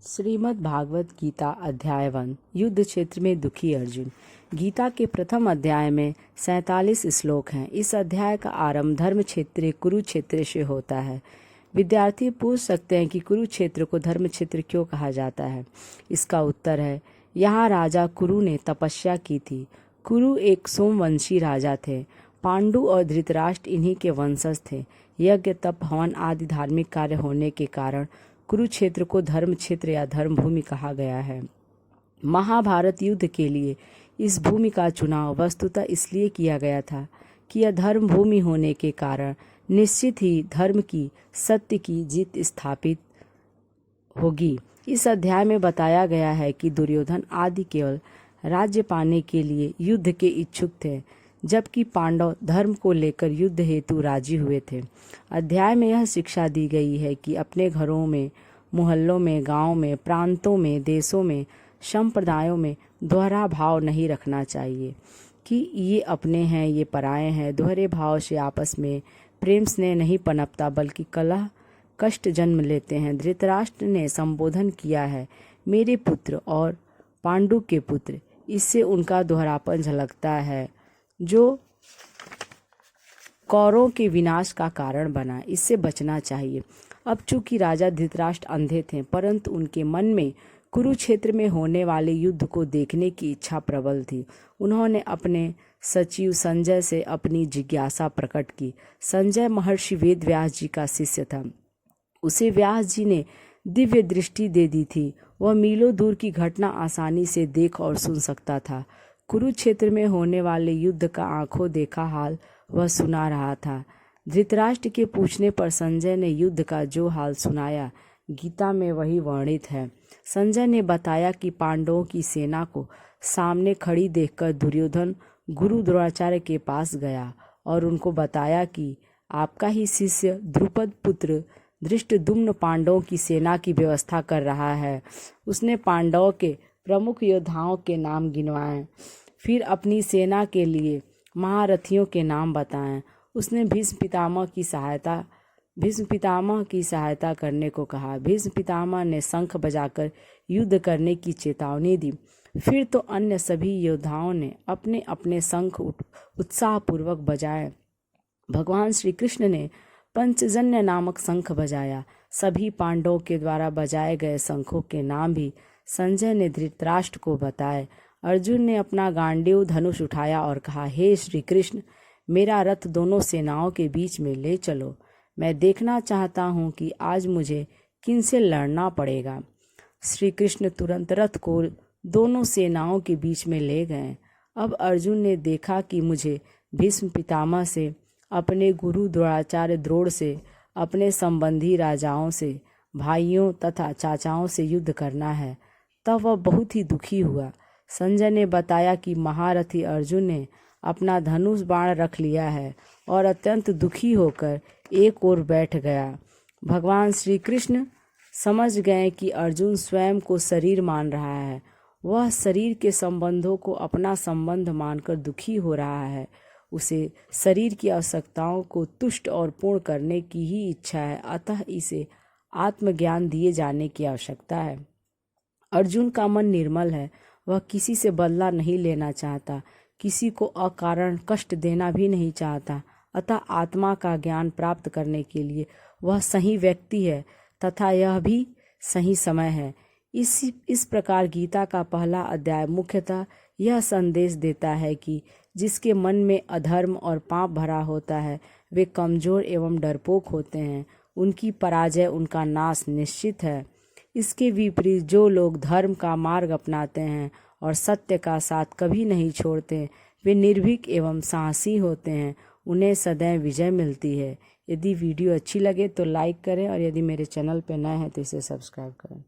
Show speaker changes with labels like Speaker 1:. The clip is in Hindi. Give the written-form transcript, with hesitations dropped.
Speaker 1: श्रीमद् भागवत गीता अध्याय 1 युद्ध क्षेत्र में दुखी अर्जुन। गीता के प्रथम अध्याय में 47 श्लोक हैं। इस अध्याय का आरंभ धर्म क्षेत्र कुरुक्षेत्र से होता है। विद्यार्थी पूछ सकते हैं कि कुरुक्षेत्र को धर्म क्षेत्र क्यों कहा जाता है। इसका उत्तर है, यहाँ राजा कुरु ने तपस्या की थी। कुरु एक सोमवंशी राजा थे। पांडु और धृतराष्ट्र इन्हीं के वंशज थे। यज्ञ, तप, हवन आदि धार्मिक कार्य होने के कारण कुरुक्षेत्र को धर्म क्षेत्र या धर्म भूमि कहा गया है। महाभारत युद्ध के लिए इस भूमि का चुनाव वस्तुतः इसलिए किया गया था कि यह धर्म भूमि होने के कारण निश्चित ही धर्म की, सत्य की जीत स्थापित होगी। इस अध्याय में बताया गया है कि दुर्योधन आदि केवल राज्य पाने के लिए युद्ध के इच्छुक थे, जबकि पांडव धर्म को लेकर युद्ध हेतु राजी हुए थे। अध्याय में यह शिक्षा दी गई है कि अपने घरों में, मोहल्लों में, गांवों में, प्रांतों में, देशों में, संप्रदायों में दोहरा भाव नहीं रखना चाहिए कि ये अपने हैं, ये पराये हैं। दोहरे भाव से आपस में प्रेम स्नेह नहीं पनपता, बल्कि कलह कष्ट जन्म लेते हैं। धृतराष्ट्र ने संबोधन किया है, मेरे पुत्र और पांडु के पुत्र। इससे उनका दोहरापन झलकता है जो कौरवों के विनाश का कारण बना। इससे बचना चाहिए। अब चूंकि राजा धृतराष्ट्र अंधे थे, परंतु उनके मन में कुरुक्षेत्र में होने वाले युद्ध को देखने की इच्छा प्रबल थी। उन्होंने अपने सचिव संजय से अपनी जिज्ञासा प्रकट की। संजय महर्षि वेद व्यास जी का शिष्य था। उसे व्यास जी ने दिव्य दृष्टि दे दी थी। वह मीलों दूर की घटना आसानी से देख और सुन सकता था। कुरुक्षेत्र में होने वाले युद्ध का आंखों देखा हाल वह सुना रहा था। धृतराष्ट्र के पूछने पर संजय ने युद्ध का जो हाल सुनाया, गीता में वही वर्णित है। संजय ने बताया कि पांडवों की सेना को सामने खड़ी देखकर दुर्योधन गुरु द्रोणाचार्य के पास गया और उनको बताया कि आपका ही शिष्य द्रुपद पुत्र धृष्टद्युम्न पांडवों की सेना की व्यवस्था कर रहा है। उसने पांडवों के प्रमुख योद्धाओं के नाम गिनवाए, फिर अपनी सेना के लिए महारथियों के नाम बताएं। उसने भीष्म पितामह की सहायता करने को कहा। भीष्म पितामह ने शंख बजाकर युद्ध करने की चेतावनी दी। फिर तो अन्य सभी योद्धाओं ने अपने अपने शंख उत्साहपूर्वक बजाए। भगवान श्री कृष्ण ने पंचजन्य नामक शंख बजाया। सभी पांडवों के द्वारा बजाए गए शंखों के नाम भी संजय ने धृतराष्ट्र को बताए। अर्जुन ने अपना गांडीव धनुष उठाया और कहा, हे श्री कृष्ण, मेरा रथ दोनों सेनाओं के बीच में ले चलो। मैं देखना चाहता हूँ कि आज मुझे किनसे लड़ना पड़ेगा। श्री कृष्ण तुरंत रथ को दोनों सेनाओं के बीच में ले गए। अब अर्जुन ने देखा कि मुझे भीष्म पितामह से, अपने गुरु द्रोणाचार्य द्रोण से, अपने संबंधी राजाओं से, भाइयों तथा चाचाओं से युद्ध करना है। तब वह बहुत ही दुखी हुआ। संजय ने बताया कि महारथी अर्जुन ने अपना धनुष बाण रख लिया है और अत्यंत दुखी होकर एक ओर बैठ गया। भगवान श्री कृष्ण समझ गए कि अर्जुन स्वयं को शरीर मान रहा है। वह शरीर के संबंधों को अपना संबंध मानकर दुखी हो रहा है। उसे शरीर की आवश्यकताओं को तुष्ट और पूर्ण करने की ही इच्छा है, अतः इसे आत्मज्ञान दिए जाने की आवश्यकता है। अर्जुन का मन निर्मल है। वह किसी से बदला नहीं लेना चाहता, किसी को अकारण कष्ट देना भी नहीं चाहता। अतः आत्मा का ज्ञान प्राप्त करने के लिए वह सही व्यक्ति है तथा यह भी सही समय है। इस प्रकार गीता का पहला अध्याय मुख्यतः यह संदेश देता है कि जिसके मन में अधर्म और पाप भरा होता है, वे कमजोर एवं डरपोक होते हैं। उनकी पराजय, उनका नाश निश्चित है। इसके विपरीत जो लोग धर्म का मार्ग अपनाते हैं और सत्य का साथ कभी नहीं छोड़ते, वे निर्भीक एवं साहसी होते हैं। उन्हें सदैव विजय मिलती है। यदि वीडियो अच्छी लगे तो लाइक करें और यदि मेरे चैनल पर नए हैं तो इसे सब्सक्राइब करें।